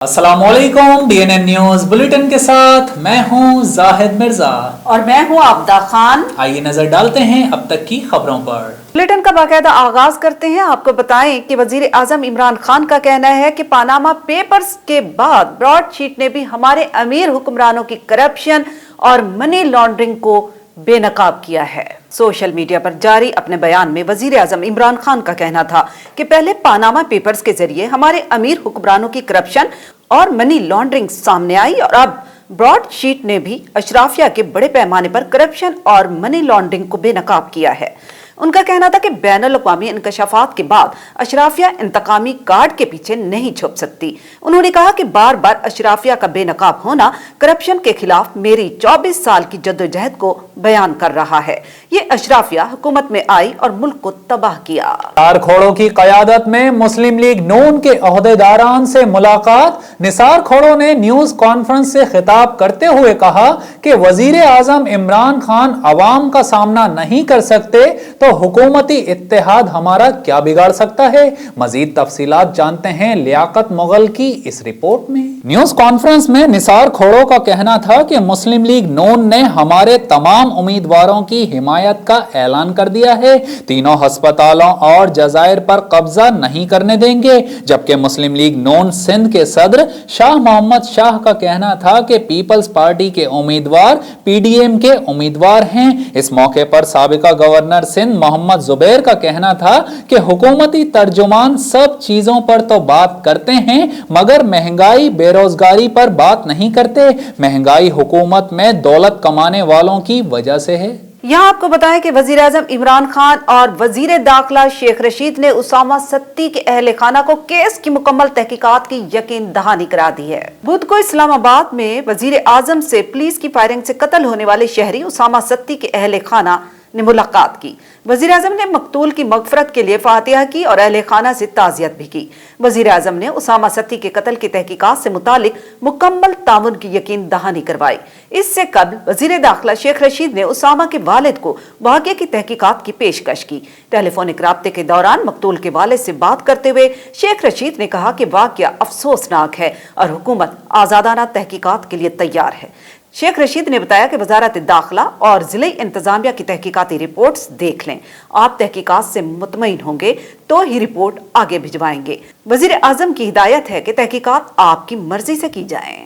अस्सलामुअलैकुम BNN news bulletin के साथ मैं हूं जाहिद मिर्जा और मैं हूं आबदा खान। आइए नजर डालते हैं अब तक की खबरों पर। बुलेटिन का बाकायदा आगाज करते हैं। आपको बताएं कि वजीर आजम इमरान खान का कहना है कि पानामा पेपर्स के बाद ब्रॉडशीट ने भी हमारे अमीर हुक्मरानों की करप्शन और मनी लॉन्ड्रिंग को बेनकाब किया है। सोशल मीडिया पर जारी अपने बयान में वजीर आजम इमरान खान का कहना था कि पहले पानामा पेपर्स के जरिए हमारे अमीर हुक्मरानों की करप्शन और मनी लॉन्ड्रिंग सामने आई और अब ब्रॉडशीट ने भी अशराफिया के बड़े पैमाने पर करप्शन और मनी लॉन्ड्रिंग को बेनकाब किया है। उनका कहना था कि बैनुल अक़वामी इंकशाफात के बाद अशराफिया इंतकामी कार्ड के पीछे नहीं छुप सकती। उन्होंने कहा कि बार बार अशराफिया का बेनकाब होना करप्शन के खिलाफ मेरी 24 साल की जद्दोजहद को बयान कर रहा है। ये अशराफिया हुकूमत में आई और मुल्क को तबाह किया। निसार खोड़ो की क़यादत में मुस्लिम लीग नून के अहदेदारान से मुलाकात। निसार खोड़ो ने न्यूज कॉन्फ्रेंस से खिताब करते हुए कहा कि वजीर आजम इमरान खान अवाम का सामना नहीं कर सकते तो हुकूमती इत्तेहाद हमारा क्या बिगाड़ सकता है। मजीद तफसीलात जानते हैं लियाकत मुगल की इस रिपोर्ट में। न्यूज कॉन्फ्रेंस में निसार खोड़ो का कहना था कि मुस्लिम लीग नून ने हमारे तमाम उम्मीदवारों की हिमायत का ऐलान कर दिया है। तीनों अस्पतालों और जजायर पर कब्जा नहीं करने देंगे। जबकि मुस्लिम लीग नून सिंध के सदर शाह मोहम्मद शाह का कहना था कि पीपल्स पार्टी के उम्मीदवार PDM के उम्मीदवार हैं। इस मौके पर साबिका गवर्नर सिंध मोहम्मद जुबैर का कहना था कि हुकूमती तर्जुमान सब चीजों पर तो बात करते हैं मगर महंगाई बेरोजगारी पर बात नहीं करते। महंगाई हुकूमत में दौलत कमाने वालों की वजह से है। यहाँ आपको बताएं कि वजीर आजम इमरान खान और वजीर दाखिला शेख रशीद ने उसामा सत्ती के अहले खाना को केस की मुकम्मल तहकीकात की यकीन दहानी करा दी है। बुध को इस्लामाबाद में वजीर आजम से पुलिस की फायरिंग से कत्ल होने वाले शहरी उसामा सत्ती के अहले खाना ने मुलाकात की। वजीर आजम ने मकतूल की मगफरत के लिए फातिहा की और अहले खाना से ताज़ियत भी की। वजीर आजम ने उसामा सत्ती के कत्ल की तहकीकात से मुतालिक मुकम्मल ताउन की यकीन दहानी करवाई। इससे कबल वजीर दाखिला शेख रशीद ने उसामा के वालिद को वाक़े की तहकीकात की पेशकश की। टेलीफोनिक राब्ते के दौरान मकतूल के वालिद से बात करते हुए शेख रशीद ने कहा कि वाक़या अफसोसनाक है और हुकूमत आज़ादाना तहकीकात के लिए तैयार है। शेख रशीद ने बताया कि वजारत दाखिला और जिले इंतजामिया की तहकीकाती रिपोर्ट्स देख लें। आप तहकीकात से मुतमईन होंगे तो ही रिपोर्ट आगे भिजवाएंगे। वजीर आजम की हिदायत है कि तहकीकात आपकी मर्जी से की जाए।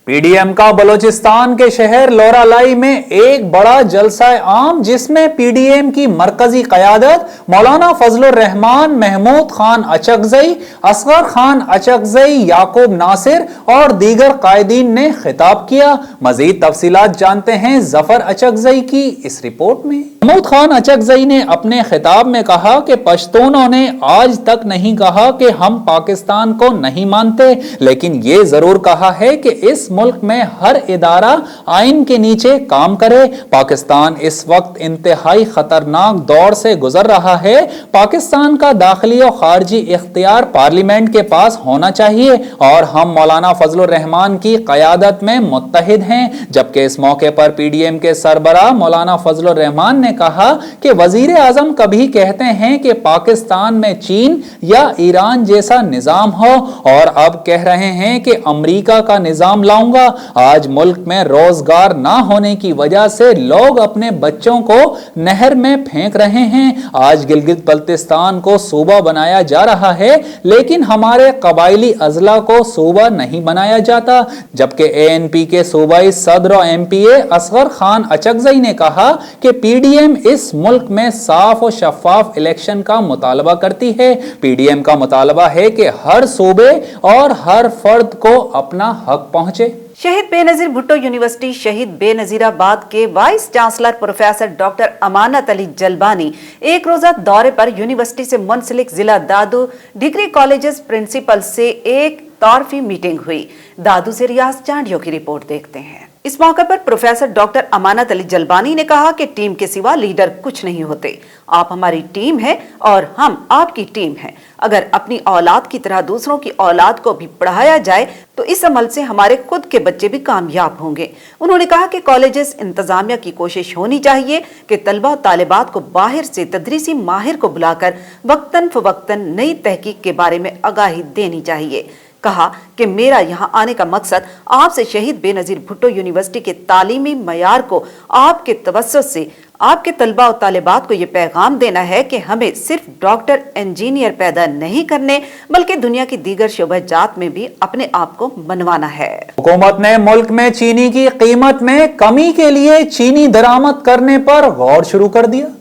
PDM का बलोचिस्तान के शहर लोरालाई में एक बड़ा जलसा आम जिसमें PDM की मरकजी क़यादत मौलाना फजलुर रहमान, महमूद खान अचकजई, असगर खान अचकजई, याकूब नासिर और दीगर कायदीन ने खिताब किया। मजीद तफसीलात जानते हैं जफर अचकजई की इस रिपोर्ट में। महमूद खान अचकजई ने अपने खिताब में कहा कि पश्तूनों ने आज तक नहीं कहा कि हम पाकिस्तान को नहीं मानते, लेकिन ये जरूर कहा है कि इस मुल्क में हर इदारा आइन के नीचे काम करे। पाकिस्तान इस वक्त इंतहाई खतरनाक दौर से गुजर रहा है। पाकिस्तान का दाखिली और खारजी इख्तियार पार्लियामेंट के पास होना चाहिए और हम मौलाना फजलुर रहमान की क़यादत में मुत्तहिद हैं। जबकि इस मौके पर PDM के सरबराह मौलाना फजलुर रहमान ने कहा कि वजीर आजम कभी कहते हैं कि पाकिस्तान में चीन या ईरान जैसा निजाम हो और अब कह रहे हैं कि अमरीका का निजाम लाऊंगा। आज मुल्क में रोजगार ना होने की वजह से लोग अपने बच्चों को नहर में फेंक रहे हैं। आज गिलगित बल्तिस्तान को सूबा बनाया जा रहा है लेकिन हमारे कबायली अजला को सूबा नहीं बनाया जाता। जबकि ANP के सूबाई सदर और MPA असगर खान अचकजई ने कहा कि PDM इस मुल्क में साफ और शफाफ इलेक्शन का मुतालबा करती है। PDM का मुतालबा है कि हर सूबे और हर फर्द को अपना हक पहुंचे। शहीद बेनजीर भुट्टो यूनिवर्सिटी शहीद बेनजीराबाद के vice chancellor professor doctor Amanat Ali Jalbani एक रोजा दौरे पर यूनिवर्सिटी से मुंसलिक जिला दादू डिग्री कॉलेजेस प्रिंसिपल से एक तारफी मीटिंग हुई। दादू से रियाज चांडियों की रिपोर्ट देखते हैं। इस मौके पर प्रोफेसर डॉक्टर अमानत अली जलबानी ने कहा कि टीम के सिवा लीडर कुछ नहीं होते। आप हमारी टीम है और हम आपकी टीम है। अगर अपनी औलाद की तरह दूसरों की औलाद को भी पढ़ाया जाए तो इस अमल से हमारे खुद के बच्चे भी कामयाब होंगे। उन्होंने कहा कि कॉलेजेस इंतजामिया की कोशिश होनी चाहिए कि तलबा और तालिबात को बाहर से तदरीसी माहिर को बुलाकर वक्तन फवक्तन नई तहकीक के बारे में आगाही देनी चाहिए। कहा कि मेरा यहाँ आने का मकसद आपसे शहीद बेनजीर भुट्टो यूनिवर्सिटी के तालीमी मयार को आपके तवज्जो से आपके तलबा और तालिबात को ये पैगाम देना है कि हमें सिर्फ डॉक्टर इंजीनियर पैदा नहीं करने बल्कि दुनिया की दीगर शोबा-जात में भी अपने आप को मनवाना है। हुकूमत ने मुल्क में चीनी की कीमत में कमी के लिए चीनी दरामद करने पर गौर शुरू कर दिया।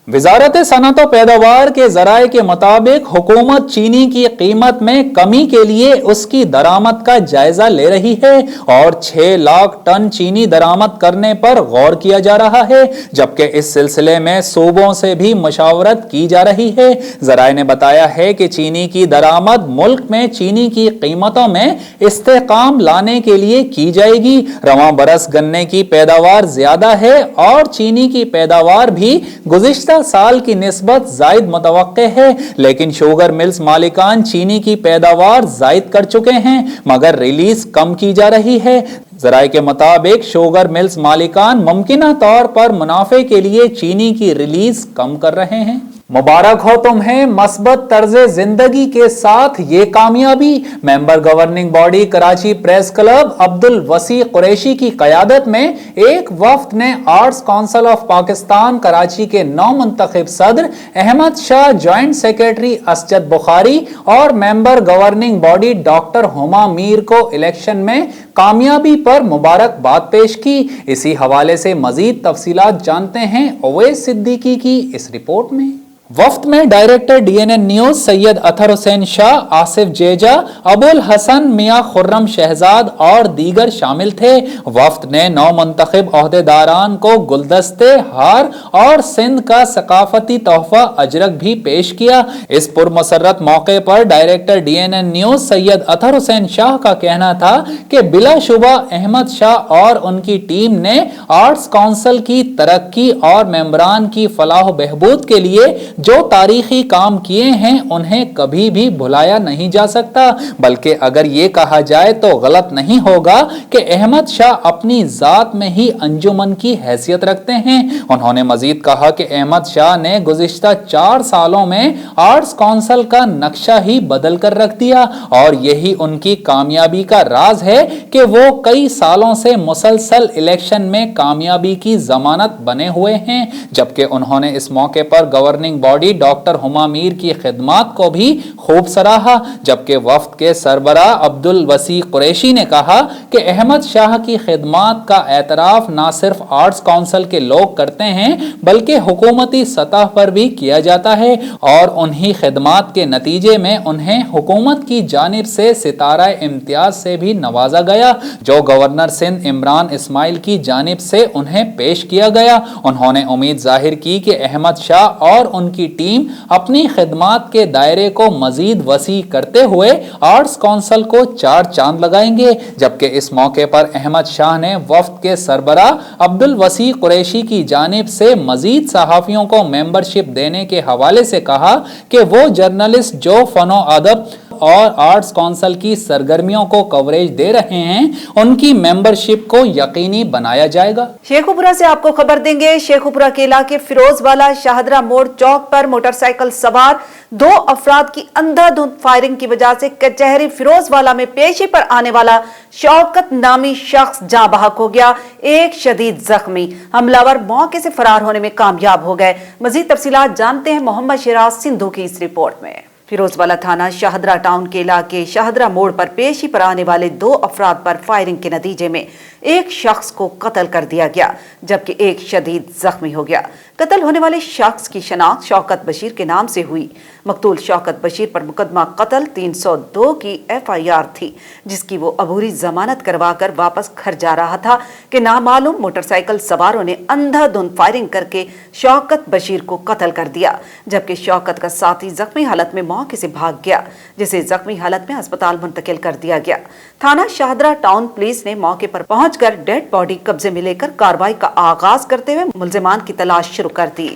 वजारत सनअत व पैदावार के जराये के मुताबिक हुकूमत चीनी की कीमत में कमी के लिए उसकी दरामद का जायजा ले रही है और 6 लाख टन चीनी दरामद करने पर गौर किया जा रहा है, जबकि इस सिलसिले में सूबों से भी मशावरत की जा रही है। जराये ने बताया है कि चीनी की दरामद मुल्क में चीनी की कीमतों में इस्तेकाम लाने के लिए की जाएगी। रवां बरस गन्ने की पैदावार ज्यादा है और चीनी की पैदावार भी गुज़िश्ता साल की निस्बत जायद मुतवक्के है, लेकिन शुगर मिल्स मालिकान चीनी की पैदावार जायद कर चुके हैं मगर रिलीज कम की जा रही है। जराये के मुताबिक शुगर मिल्स मालिकान मुमकिना तौर पर मुनाफे के लिए चीनी की रिलीज कम कर रहे हैं। मुबारक हो तुम्हें मस्बत तर्ज जिंदगी के साथ ये कामयाबी। Member governing body Karachi press club Abdul वसी कुरैशी की कयादत में एक वफ्द ने arts council of Pakistan Karachi के नौ मुंतखब सदर अहमद शाह, जॉइंट सेक्रेटरी असजद बुखारी और member governing body doctor Huma Mir को इलेक्शन में कामयाबी पर मुबारकबाद पेश की। इसी हवाले से मजीद तफसीलात जानते हैं ओवैस सिद्दीकी की इस रिपोर्ट में। वफ्द में director DNN news Syed Athar Hussain Shah, Asif Jaja, Abul Hasan Mian Khurram Shahzad और दीगर शामिल थे। वफ्द ने 9 मुंतखब ओहदेदारान को गुलदस्ते, हार और सिंध का सकाफती तोहफा अजरक भी पेश किया। इस पुरमसरत मौके पर director DNN news Syed Athar Hussain Shah का कहना था कि बिलाशुबा अहमद शाह और उनकी टीम ने आर्ट्स काउंसिल की तरक्की और मेंबरान की फलाह बहबूद के लिए जो तारीखी काम किए हैं उन्हें कभी भी भुलाया नहीं जा सकता, बल्कि अगर ये कहा जाए तो गलत नहीं होगा कि अहमद शाह अपनी जात में ही अंजुमन की हैसियत रखते हैं। उन्होंने मजीद कहा कि अहमद शाह ने गुज़िश्ता 4 सालों में आर्ट्स काउंसिल का नक्शा ही बदल कर रख दिया और यही उनकी कामयाबी का राज है कि वो कई सालों से मुसलसल इलेक्शन में कामयाबी की जमानत बने हुए हैं। जबकि उन्होंने इस मौके पर governing body doctor Huma Mir की खिदमात को भी खूब सराहा। जबकि वफ्द के सरबरा अब्दुल वसी कुरैशी ने कहा कि अहमद शाह की खिदमात का एतराफ न सिर्फ आर्ट्स काउंसिल के लोग करते हैं बल्कि हुकूमती सतह पर भी किया जाता है और उन्हीं खिदमात के नतीजे में उन्हें हुकूमत की जानिब से सितारा इम्तियाज से भी नवाजा गया, जो गवर्नर सिंध इमरान इस्माइल की जानिब से उन्हें पेश किया गया। उन्होंने उम्मीद जाहिर की कि अहमद शाह और उनकी टीम अपनी खिदमात के दायरे को मजीद वसी करते हुए आर्ट्स काउंसिल को 4 चांद लगाएंगे। जबकि इस मौके पर अहमद शाह ने वफ्द के सरबरा अब्दुल वसी कुरैशी की जानिब से मजीद सहाफियों को मेंबरशिप देने के हवाले से कहा कि वो जर्नलिस्ट जो फनो अदब और आर्ट्स काउंसिल की सरगर्मियों को कवरेज दे रहे हैं उनकी मेंबरशिप को यकीनी बनाया जाएगा। शेखुपुरा से आपको खबर देंगे। शेखुपुरा के इलाके फिरोजवाला शाहदरा मोड़ चौक पर मोटरसाइकिल सवार 2 अफराद की अंधाधुंध फायरिंग की वजह से कचहरी फिरोजवाला में पेशी पर आने वाला शौकत नामी शख्स जाँ बहक हो गया। एक शदीद जख्मी। हमलावर मौके से फरार होने में कामयाब हो गए। मजीद तफसीलात जानते हैं मोहम्मद शिराज सिंधु की इस रिपोर्ट में। फिरोजवाला थाना शाहदरा टाउन के इलाके शाहदरा मोड़ पर पेशी पर आने वाले 2 अफराद पर फायरिंग के नतीजे में एक शख्स को कत्ल कर दिया गया जबकि एक शदीद जख्मी हो गया। कत्ल होने वाले शख्स की शनाख्त शौकत बशीर के नाम से हुई। मकतूल शौकत बशीर पर मुकदमा कत्ल 302 की FIR थी, जिसकी वो अबूरी जमानत करवाकर वापस घर जा रहा था कि नामालूम मोटरसाइकिल सवारों ने अंधाधुंध फायरिंग करके शौकत बशीर को कत्ल कर दिया, जबकि शौकत का साथी जख्मी हालत में मौके से भाग गया, जिसे जख्मी हालत में अस्पताल मुंतकिल कर दिया गया। थाना शाहदरा टाउन पुलिस ने मौके पर पहुंचकर डेड बॉडी कब्जे में लेकर कार्रवाई का आगाज करते हुए मुल्जिमान की तलाश शुरू कर दी।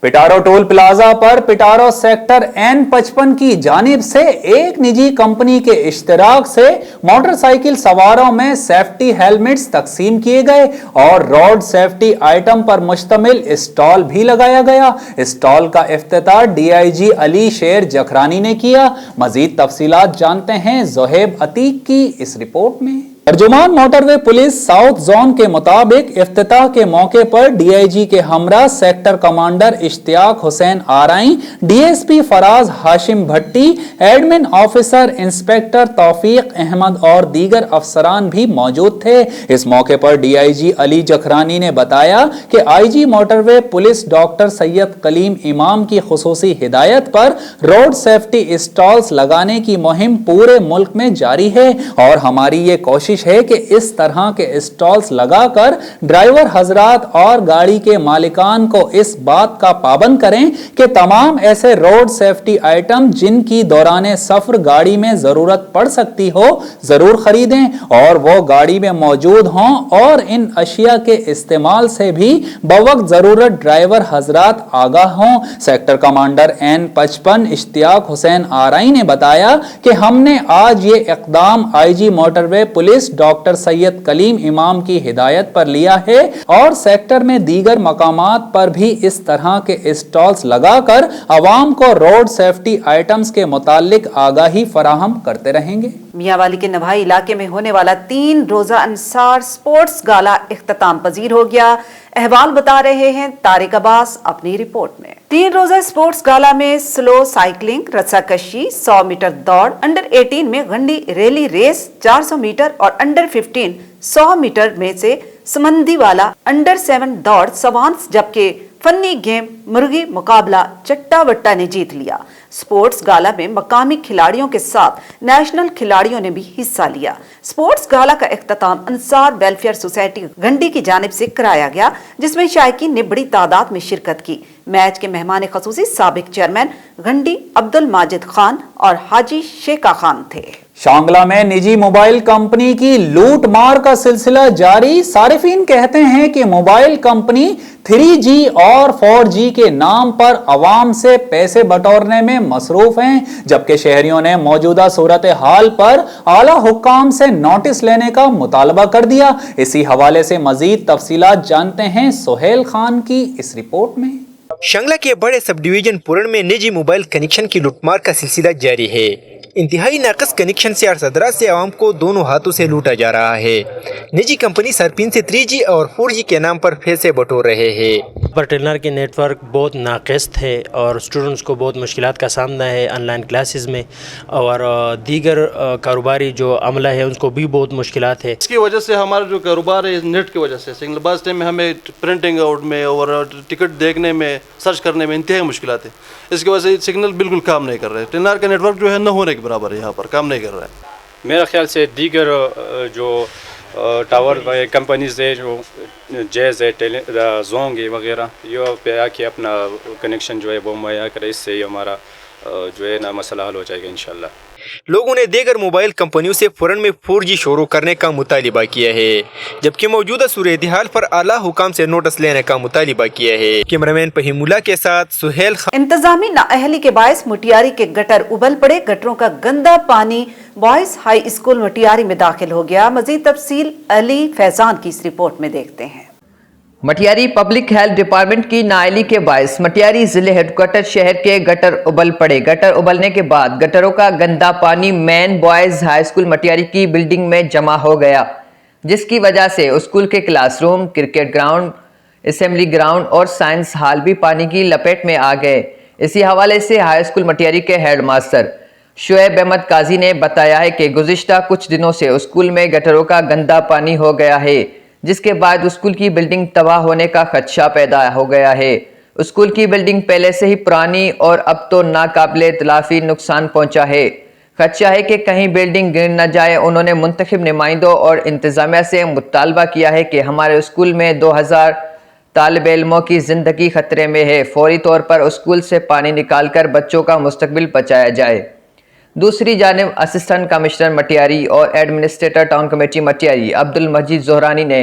पिटारो टोल प्लाजा पर पिटारो सेक्टर N55 की जानिब से एक निजी कंपनी के इश्तराक से मोटरसाइकिल सवारों में सेफ्टी हेलमेट्स तकसीम किए गए और रोड सेफ्टी आइटम पर मुश्तमिल स्टॉल भी लगाया गया। स्टॉल का इफ्तिताह DIG अली शेर जखरानी ने किया। मजीद तफसीलात जानते हैं ज़ोहेब अतीक की इस रिपोर्ट में। तर्जुमान मोटरवे पुलिस साउथ जोन के मुताबिक इफ्तिताह के मौके पर DIG के हमरा sector commander Ishtiaq Hussain Arain, DSP Faraz Hashim Bhatti, admin officer inspector Taufiq Ahmed और दीगर अफसरान भी मौजूद थे। इस मौके पर DIG अली जखरानी ने बताया कि IG motorway police doctor Syed Kaleem Imam की खुसूसी हिदायत पर रोड सेफ्टी स्टॉल्स लगाने की मुहिम पूरे मुल्क में जारी है और हमारी ये कोशिश है कि इस तरह के स्टॉल्स लगाकर ड्राइवर हजरात और गाड़ी के मालिकान को इस बात का पाबंद करें कि तमाम ऐसे रोड सेफ्टी आइटम जिनकी दौरान सफर गाड़ी में जरूरत पड़ सकती हो जरूर खरीदें और वो गाड़ी में मौजूद हों और इन अशिया के इस्तेमाल से भी बवक्त जरूरत ड्राइवर हजरात आगाह हों। Sector commander N55 Ishtiaq Hussain Arain ने बताया कि हमने आज ये इकदाम IG motorway police doctor Syed Kaleem Imam की हिदायत पर लिया है और सेक्टर में दीगर मकामात पर भी इस तरह के स्टॉल्स लगाकर अवाम को रोड सेफ्टी आइटम्स के मुतालिक आगाही फराहम करते रहेंगे। मियांवाली के नवाही इलाके में होने वाला 3 रोजा अंसार स्पोर्ट्स गाला इख्तिताम पजीर हो गया। अहवाल बता रहे हैं तारिक अब्बास अपनी रिपोर्ट में। 3 रोजा स्पोर्ट्स गाला में स्लो साइकिलिंग, रस्साकशी, 100 मीटर दौड़, अंडर 18 में गंडी रैली रेस, 400 मीटर और अंडर 15 100 मीटर में से समंदी वाला, अंडर 7 दौड़ सवांस, जबकि फनी गेम मुर्गी मुकाबला चट्टा वट्टा ने जीत लिया। स्पोर्ट्स गाला में मकामी खिलाड़ियों के साथ नेशनल खिलाड़ियों ने भी हिस्सा लिया। स्पोर्ट्स गाला का इख्तिताम अंसार वेलफेयर सोसाइटी गंडी की जानिब से कराया गया, जिसमें शायकीन ने बड़ी तादाद में शिरकत की। मैच के मेहमान खसूसी साबिक चेयरमैन गंडी अब्दुल माजिद खान और हाजी शेखा खान थे। शांगला में निजी मोबाइल कंपनी की लूट मार का सिलसिला जारी। सारिफीन कहते हैं कि मोबाइल कंपनी 3G और 4G के नाम पर अवाम से पैसे बटोरने में मसरूफ हैं, जबकि शहरियों ने मौजूदा सूरत हाल पर आला हुक्काम से नोटिस लेने का मुतालबा कर दिया। इसी हवाले से मजीद तफसीलात जानते हैं सोहेल खान की इस रिपोर्ट में। शांगला के बड़े सब डिवीजन पुरन में निजी मोबाइल कनेक्शन की लूटमार का सिलसिला जारी है। इंतहाई नाकस कनेक्शन से अरसदरा से आवाम को दोनों हाथों से लूटा जा रहा है। निजी कंपनी सरपीन से 3G और 4G के नाम पर पैसे बटोर रहे हैं। पर टेलर के नेटवर्क बहुत नाक़िस थे और स्टूडेंट्स को बहुत मुश्किलात का सामना है ऑनलाइन क्लासेस में, और दीगर कारोबारी जो अमला है उनको भी बहुत मुश्किलात है। इसकी वजह से हमारा जो कारोबार है नेट की वजह से सिग्नल बाज टाइम में हमें प्रिंटिंग आउट में और टिकट देखने में, सर्च करने में इंतहाई मुश्किलात है। इसकी वजह से सिग्नल बिल्कुल काम नहीं कर रहे। टेलर का नेटवर्क जो है न होने के बराबर है, यहाँ पर काम नहीं कर रहा है। मेरा ख्याल से दीगर जो टावर कंपनीज है, जो जैज़ है, जोंग है वगैरह, ये पे आके अपना कनेक्शन जो है वो मुहैया करे, इससे हमारा जो है ना मसला हल हो जाएगा इंशाल्लाह। लोगों ने दीगर मोबाइल कंपनियों से फौरन में 4G शुरू करने का मुतालिबा किया है, जबकि मौजूदा सूरत-ए-हाल पर आला हुकाम से नोटिस लेने का मुतालिबा किया है। कैमरामैन फहीमुल्लाह के साथ सुहेल खान। इंतजामी नाअहली के बायस मुटियारी के गटर उबल पड़े। गटरों का गंदा पानी बॉयज हाई स्कूल मुटियारी में दाखिल हो गया। मजीद तफसील अली फैजान की इस रिपोर्ट में देखते हैं। मटियारी पब्लिक हेल्थ डिपार्टमेंट की नाअहली के बायस मटियारी जिले हेडक्वार्टर शहर के गटर उबल पड़े। गटर उबलने के बाद गटरों का गंदा पानी main boys high school Matiari की बिल्डिंग में जमा हो गया, जिसकी वजह से स्कूल के classroom, cricket ground, assembly ground और साइंस हॉल भी पानी की लपेट में आ गए। इसी हवाले से हाई स्कूल मटियारी के हेड मास्टर शुएब अहमद काजी ने बताया है कि गुज़िश्ता कुछ दिनों से स्कूल में गटरों का गंदा पानी हो गया है, जिसके बाद स्कूल की बिल्डिंग तबाह होने का खदशा पैदा हो गया है। स्कूल की बिल्डिंग पहले से ही पुरानी और अब तो नाकाबिले तलाफी नुकसान पहुंचा है। खदशा है कि कहीं बिल्डिंग गिर न जाए। उन्होंने मुंतखब नुमाइंदों और इंतजामिया से मुतालबा किया है कि हमारे स्कूल में 2000 तालिब इल्मों की ज़िंदगी खतरे में है, फौरी तौर पर स्कूल से पानी निकाल कर बच्चों का मुस्तकबिल बचाया जाए। दूसरी जानिब असिस्टेंट कमिश्नर मटियारी और administrator town committee Matiari Abdul Majeed Johrani ने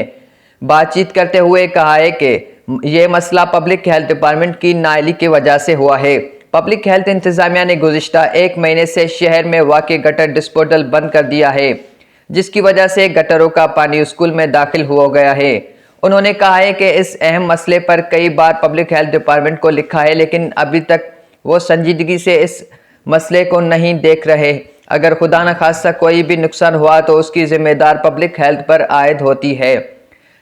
बातचीत करते हुए कहा है कि ये मसला पब्लिक हेल्थ डिपार्टमेंट की नाअहली की वजह से हुआ है। पब्लिक हेल्थ इंतजामिया ने गुज़िश्ता 1 महीने से शहर में वाक़ गटर डिस्पोजल बंद कर दिया है, जिसकी वजह से गटरों का पानी स्कूल में दाखिल हो गया है। उन्होंने कहा है कि इस अहम मसले पर कई बार पब्लिक हेल्थ डिपार्टमेंट को लिखा है, लेकिन अभी तक वो संजीदगी से इस मसले को नहीं देख रहे। अगर खुदा न खास्ता कोई भी नुकसान हुआ तो उसकी जिम्मेदार पब्लिक हेल्थ पर आयद होती है।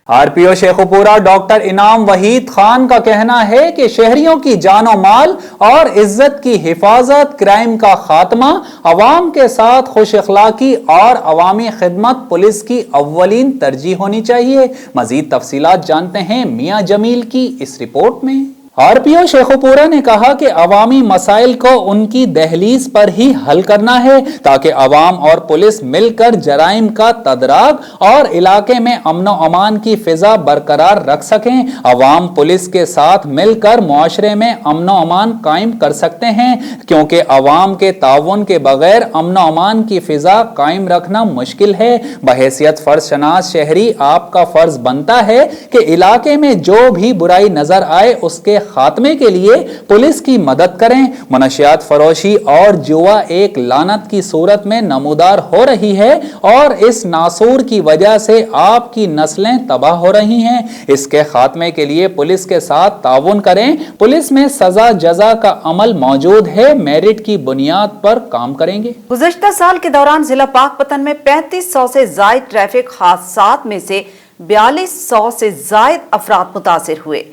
आरपीओ शेखुपुरा डॉक्टर इनाम वहीद खान का कहना है कि शहरियों की जानो माल और इज्जत की हिफाजत, क्राइम का खात्मा, अवाम के साथ खुश अखलाकी और अवामी खिदमत पुलिस की अव्वलीन तरजीह होनी चाहिए। मजीद तफसीलात जानते हैं मियां जमील की इस रिपोर्ट में। आरपीओ शेखुपुरा ने कहा कि अवामी मसाइल को उनकी दहलीज पर ही हल करना है ताकि अवाम और पुलिस मिलकर जराइम का तदराग और इलाके में अमन व अमान की फिजा बरकरार रख सकें। अवाम पुलिस के साथ मिलकर मुआशरे में अमन व अमान कायम कर सकते हैं, क्योंकि अवाम के ताउन के बगैर अमन व अमान की फिजा कायम रखना मुश्किल है। बहैसियत फर्ज शनास शहरी आपका फर्ज बनता है कि इलाके में जो भी बुराई नजर आए उसके खात्मे के लिए पुलिस की मदद करें। मनशियात फरोशी और जुआ एक लानत की सूरत में नमूदार हो रही है और इस नासूर की वजह से आपकी नस्लें तबाह हो रही हैं। इसके खात्मे के लिए पुलिस के साथ ताउन करें। पुलिस में सजा जजा का अमल मौजूद है, मेरिट की बुनियाद पर काम करेंगे। गुज़श्ता साल के दौरान जिला पाकपतन में 3500 से जायद ट्रैफिक हादसात में से 4200 से जायद अफराद मुतासिर हुए।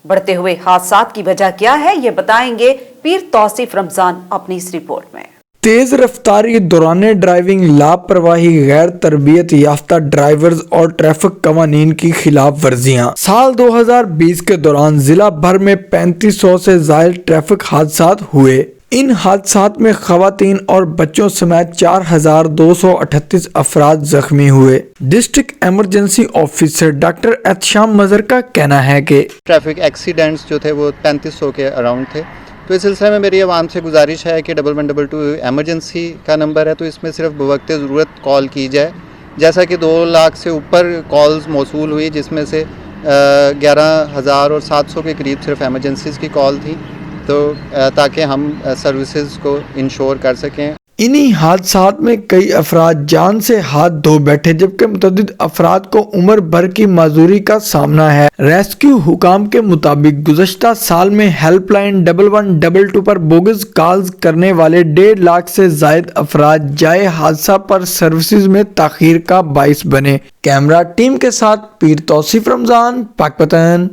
बढ़ते हुए हादसात की वजह क्या है, ये बताएंगे पीर तौसीफ रमजान अपनी इस रिपोर्ट में। तेज रफ्तारी, दौरान ड्राइविंग, लापरवाही, गैर तरबियत याफ्ता ड्राइवर्स और ट्रैफिक कवानीन की खिलाफ वर्जियाँ। साल 2020 के दौरान जिला भर में 3500 से ज्यादा ट्रैफिक हादसात हुए। इन हादसात में खवातीन और बच्चों समेत 4238 अफराद जख्मी हुए। District emergency officer doctor Ehtesham Mazhar का कहना है कि ट्रैफिक एक्सीडेंट्स जो थे वो 3500 के अराउंड थे। तो इस सिलसिले में मेरी आवाम से गुजारिश है कि 1122 एमरजेंसी का नंबर है, तो इसमें सिर्फ बवक्त ज़रूरत कॉल की जाए। जैसा कि 2 लाख से ऊपर कॉल्स मौसूल हुई, जिसमें से 11,700 के करीब सिर्फ एमरजेंसीज़ की कॉल थी, तो ताकि हम सर्विसेज को इंश्योर कर सकें। इन्हीं हादसात में कई अफराद जान से हाथ धो बैठे, जबकि मुतअद्दिद अफराद को उम्र भर की माजूरी का सामना है। रेस्क्यू हुकाम के मुताबिक गुज़श्ता साल में हेल्पलाइन 1122 पर बोगस कॉल्स करने वाले 1.5 लाख से जायद अफराद जाए हादसा पर सर्विसेज में ताखीर का बाइस बने। कैमरा टीम के साथ पीर तौसीफ रमजान, पाकपतन।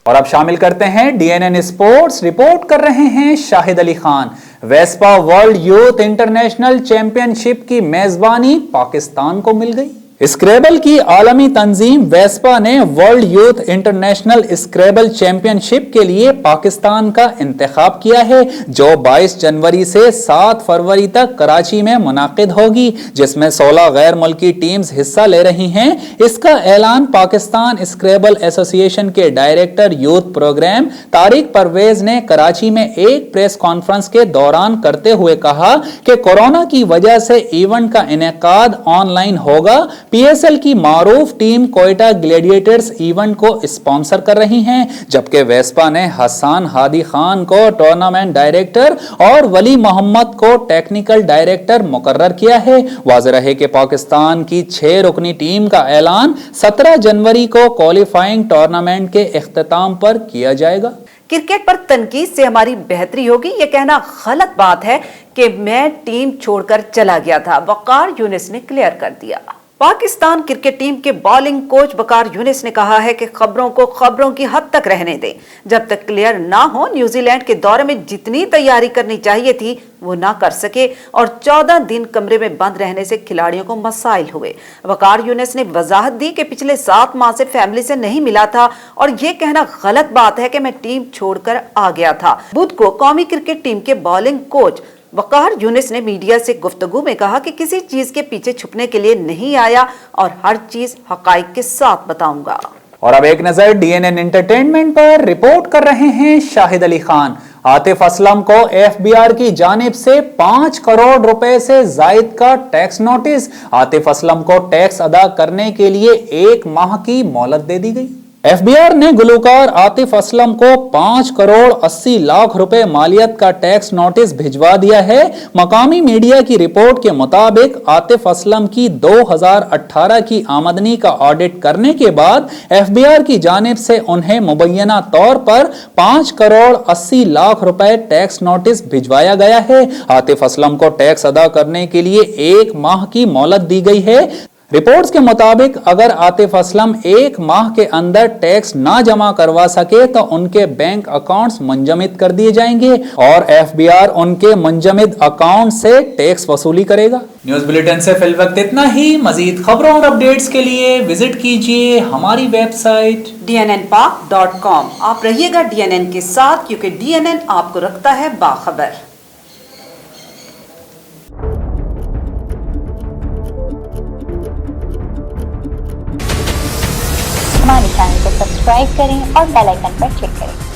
और अब शामिल करते हैं DNN स्पोर्ट्स। रिपोर्ट कर रहे हैं Shahid Ali Khan. Vespa world youth international championship की मेजबानी पाकिस्तान को मिल गई। स्क्रेबल की आलमी तंजीम वेस्पा ने world youth international scribble championship के लिए पाकिस्तान का इंतखाब किया है, जो 22 जनवरी से 7 फरवरी तक कराची में मुनाकिद होगी, जिसमें 16 गैर मुल्की टीम्स हिस्सा ले रही हैं। इसका ऐलान पाकिस्तान स्क्रेबल एसोसिएशन के director youth programme Tariq Pervez ने कराची में एक प्रेस कॉन्फ्रेंस के दौरान करते हुए कहा कि कोरोना की वजह से इवेंट का इनेकाद ऑनलाइन होगा। PSL की मारूफ टीम कोयटा ग्लैडिएटर्स इवेंट को स्पॉन्सर कर रही हैं, जबकि वेस्पा ने हसन हादी खान को टूर्नामेंट डायरेक्टर और वली मोहम्मद को टेक्निकल डायरेक्टर मुकर्रर किया है। वाज़ेह रहे कि पाकिस्तान की 6 रुकनी टीम का ऐलान 17 जनवरी को क्वालिफाइंग टूर्नामेंट के इख्तिताम पर किया जाएगा। क्रिकेट पर तनकीद से हमारी बेहतरी होगी, ये कहना गलत बात है कि मैं टीम छोड़कर चला गया था, वकार यूनिस ने क्लियर कर दिया। पाकिस्तान क्रिकेट टीम के बॉलिंग कोच वकार यूनिस ने कहा है कि खबरों को खबरों की हद तक रहने दें। जब तक क्लियर ना हो, न्यूजीलैंड के दौरे में जितनी तैयारी करनी चाहिए थी वो ना कर सके और 14 दिन कमरे में बंद रहने से खिलाड़ियों को मसाइल हुए। वकार यूनिस ने वजाहत दी कि पिछले 7 माह से फैमिली से नहीं मिला था और ये कहना गलत बात है कि मैं टीम छोड़कर आ गया था। बुध को कौमी क्रिकेट टीम के बॉलिंग कोच वकार यूनिस ने मीडिया से गुफ्तगू में कहा कि किसी चीज के पीछे छुपने के लिए नहीं आया और हर चीज हकाइक के साथ बताऊंगा। और अब एक नजर DNN एंटरटेनमेंट पर। रिपोर्ट कर रहे हैं शाहिद अली खान। आतिफ असलम को FBR की जानिब से 5 करोड़ रुपए से जायद का टैक्स नोटिस। आतिफ असलम को टैक्स अदा करने के लिए 1 माह की मोहलत दे दी गई। एफबीआर ने गुलूकार आतिफ असलम को 5 करोड़ 80 लाख रुपए मालियत का टैक्स नोटिस भिजवा दिया है। मकामी मीडिया की रिपोर्ट के मुताबिक आतिफ असलम की 2018 की आमदनी का ऑडिट करने के बाद एफबीआर की जानिब से उन्हें मुबैना तौर पर 5 करोड़ 80 लाख रुपए टैक्स नोटिस भिजवाया गया है। आतिफ असलम को टैक्स अदा करने के लिए 1 माह की मोहलत दी गई है। रिपोर्ट्स के मुताबिक अगर आतिफ असलम 1 माह के अंदर टैक्स ना जमा करवा सके तो उनके बैंक अकाउंट्स मुंजमद कर दिए जाएंगे और एफबीआर उनके मुंजमद अकाउंट से टैक्स वसूली करेगा। न्यूज बुलेटिन से फिल वक्त इतना ही। मजीद खबरों और अपडेट्स के लिए विजिट कीजिए हमारी वेबसाइट dnnpak.com। आप रहिएगा DNN के साथ, क्योंकि DNN आपको रखता है बाखबर। हमारे चैनल को सब्सक्राइब करें और बेल आइकन पर क्लिक करें।